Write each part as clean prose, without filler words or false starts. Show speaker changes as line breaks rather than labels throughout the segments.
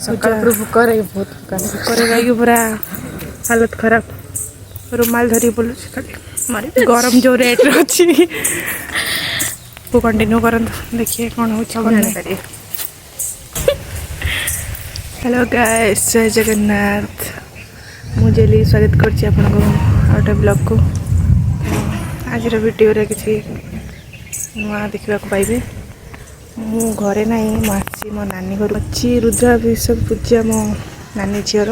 सकाल भूक रही बहुत भूक पूरा हालत खराब रुमाल धरी बोलूँ खाली गरम जो रेट अच्छी वो कंटिन्यू करंतु देखिए कौन हो हेलो गाइस जय जगन्नाथ मुझे स्वागत करछि आपन ब्लॉग को आज वीडियो रे किसी नुआ देखा पाइबे मु घरे नहीं मुझे मो नानी घर अच्छी रुद्राभिषेक पूजा मो नानी झीर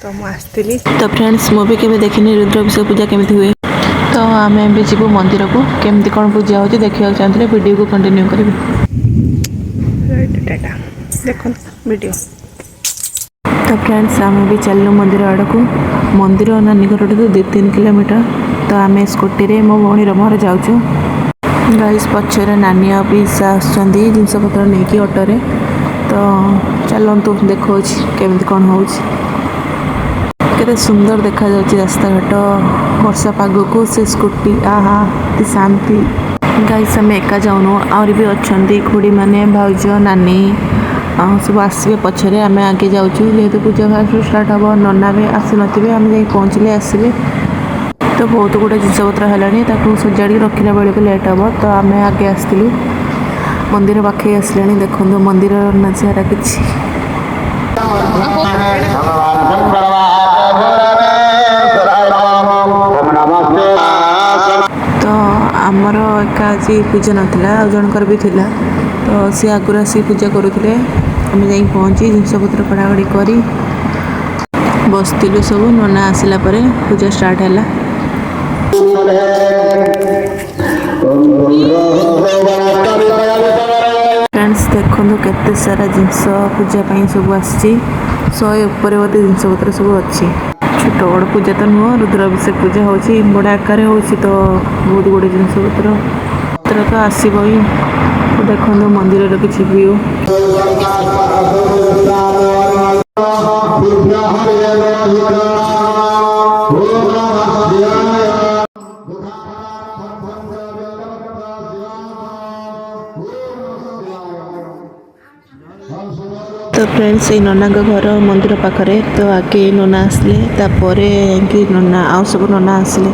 तो मुझे
तो फ्रेंड्स मु भी केवे देखिनी रुद्राभिषेक पूजा केमिति हुए तो आम भी जीवु मंदिर को केमती कौन पूजा हो देखा चाहते वीडियो को कंटिन्यू करेंगे
देखो वीडियो
तो फ्रेंड्स आम भी चलू मंदिर आड़ को मंदिर नानी घर तो 2-3 किलोमीटर तो आम स्कूटी रे मो भौणी मोर जाऊँ गाइस पछरे नानी पिसा आसुँच जिनपतर नहीं ऑटोरे तो चलतु देखो केमती कौन हो केते सुंदर देखा जाउछि रास्ता घाट वर्षा पाग को से स्कूटी आहा ती शांति गाइस आम एका जाऊनु और भी अच्छा खुड़ी माने भाउज नानी सब आसवे पछरे आम आगे जाऊँ जेहेतु पूजा फास्ट स्टार्ट हम नना भी आसी नथिबे आम जाई पहुँचले आसबे तो बहुत गुड़े जिनपतर है सजाड़ी रखला बेले को लेट हम तो आम आगे आसलु मंदिर पाखे आसले देखो मंदिर नजारा किसी तो आमर एका आज पूजा नाला जनकर भी थिला तो सी आगुरी आसी पूजा करुले आम जा पहुँची जिनपतर कड़ाकड़ी कर बसलु सब नना आसला पूजा स्टार्ट है फ्रेंड्स देखो केते सारा जिनस पूजा सब आसी 100 ऊपर बोधे जिनपतर सब अच्छी छोट बड़ पूजा तो नुह रुद्राभिषेक पूजा हो बड़ा आकार हो तो बहुत गुड़े जिनपतर तो आसब ही देखो मंदिर किसी व्यू तो फ्रेंड्स ये नना घर मंदिर पाखरे तो आगे नना आसले तापर कि नना आउ सब नना आसले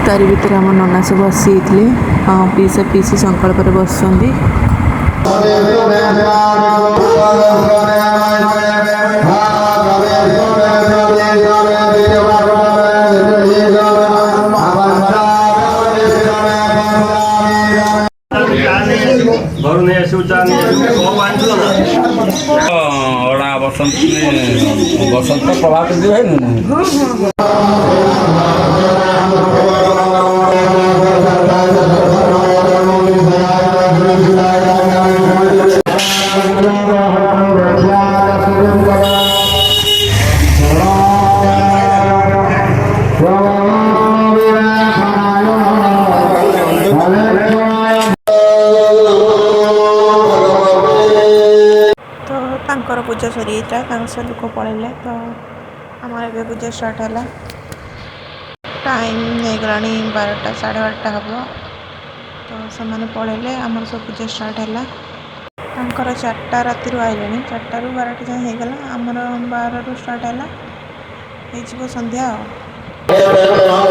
तारी भीतर आम नना सब आसी पीसा पीसी संकल्प बस
बसंत प्रभात
पूजा सरी लोक पड़े तो आम ए पूजा स्टार्ट है टाइम हो गला 12टा 12:30 हम तो से पड़े आम सब पूजा स्टार्ट है 4टा राति आइले 4टा 12टा जाए होगला आमर 12 स्टार्ट है संध्या तो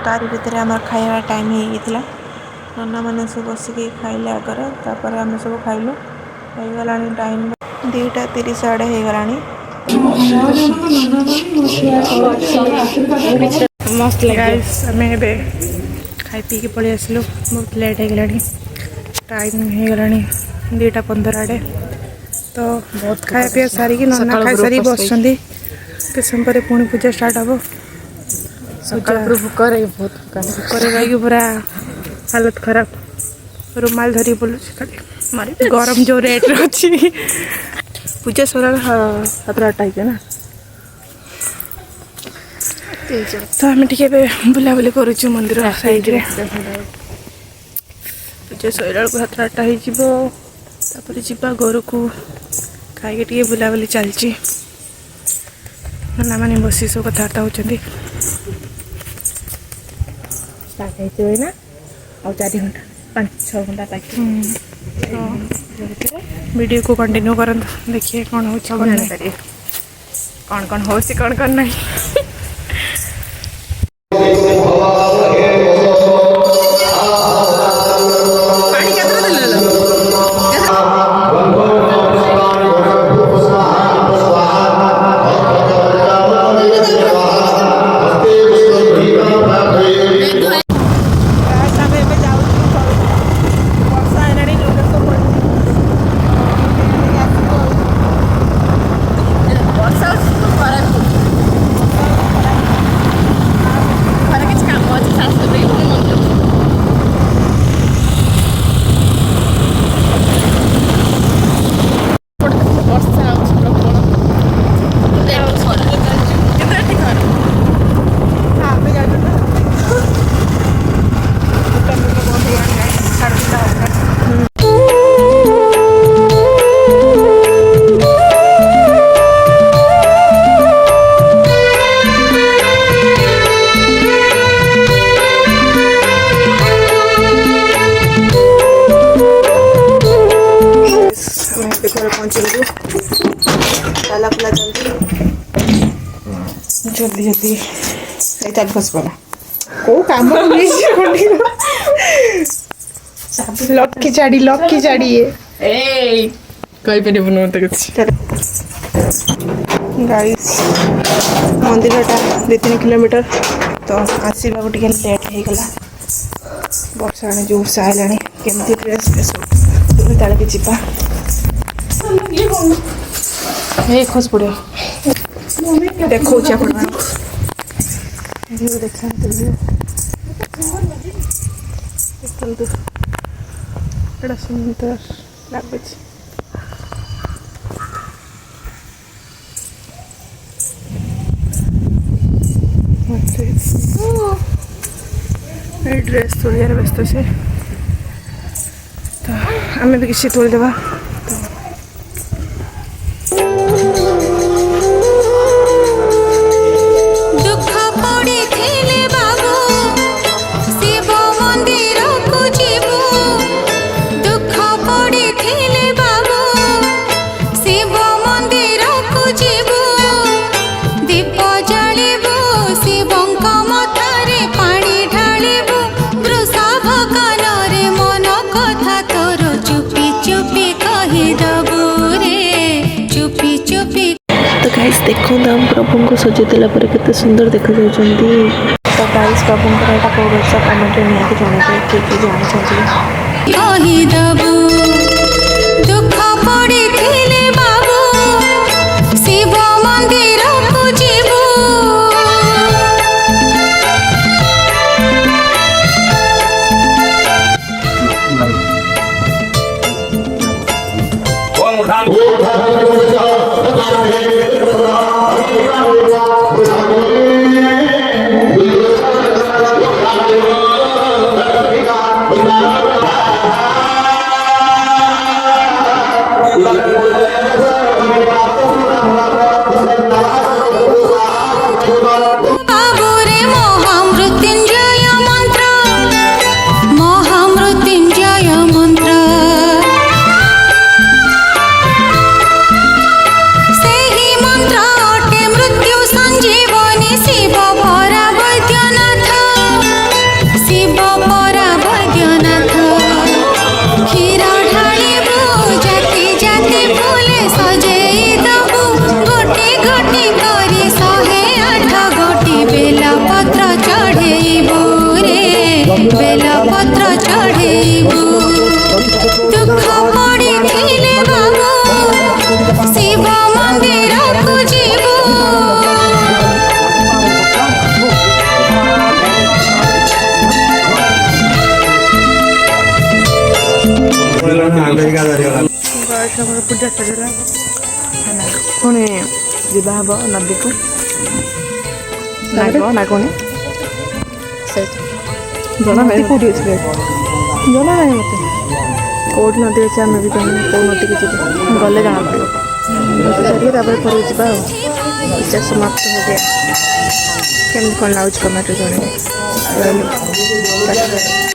तारी भितर आम खाଇବା टाइम हो नना मैंने सब बसिक खाइले आगर तापर आम सब खाइलु हो टाइम 2:30 आड़े हो गला मस्त गाइस आम ए खाई पी पलि आसलु बहुत लेट हो गला टाइम हो गला 2:15 आड़े तो बहुत खाया पीया सारिकी नना खाई सारी बस किस समय पर पुणी पूजा स्टार्ट हम भूक पूरा हालत खराब रुमाल धरी बोलू खाली गरम जो रेट अच्छी पूजा सर 7-8 ना तो आम टे बुलाबुली करुचु मंदिर साइड पूजा सर 7-8 होपर जा घर को खाई टे बुलाबुली चलची ना मैंने बसी सब कथबार्ता होती ना और 4 घंटा 5-6 घंटा बाकी वीडियो को कंटिन्यू कर देखिए कौन हो कौन हो कौन नहीं जल्दी जल्दी बस पड़ा को काम लक्की चाड़ी ये कही पारे मत गाइस मंदिर 2-3 किलोमीटर तो आसवा टे लेट हो गला वर्षा जोर से आइला केमती ड्रेस ताले जीवा खस पड़ो देखो देखा सुंदर लगुच ड्रेस तोड़ियार व्यस्त से तो आम भी किसी तोड़देवा देखो हम प्रभु को सजेदेला केते सुंदर देखा जाउछंती तो गाइस प्रभु को एटा कोरसा कमेंट में निया के जणाते के जानि छथि कहि दबु दुख पड़ी थिले बाबू शिव मंदिर को जीवू ଆମର ପୂଜା ସରିଲା
ପୁଣି ଯିବା ହେବ ନଦୀକୁ ନାଗୁଣି
ସେଇଠି
ଜଣା ନାହିଁ କେଉଁଠି ଅଛି ଜଣା ନାହିଁ ମୋତେ କେଉଁଠି ନଦୀ ଅଛି ଆମେ ବି ଜାଣିନି କେଉଁ ନଦୀକି ଯିବୁ ଗଲେ ଜଣାପଡ଼ିବ ସରିକି ତାପରେ ଘରକୁ ଯିବା ଆଉ ପୂଜା ସମାପ୍ତ हो गया କେମିତି କ'ଣ ଲାଗୁଛି କମେଣ୍ଟରେ ଜଣାଇବେ ରହିଲି।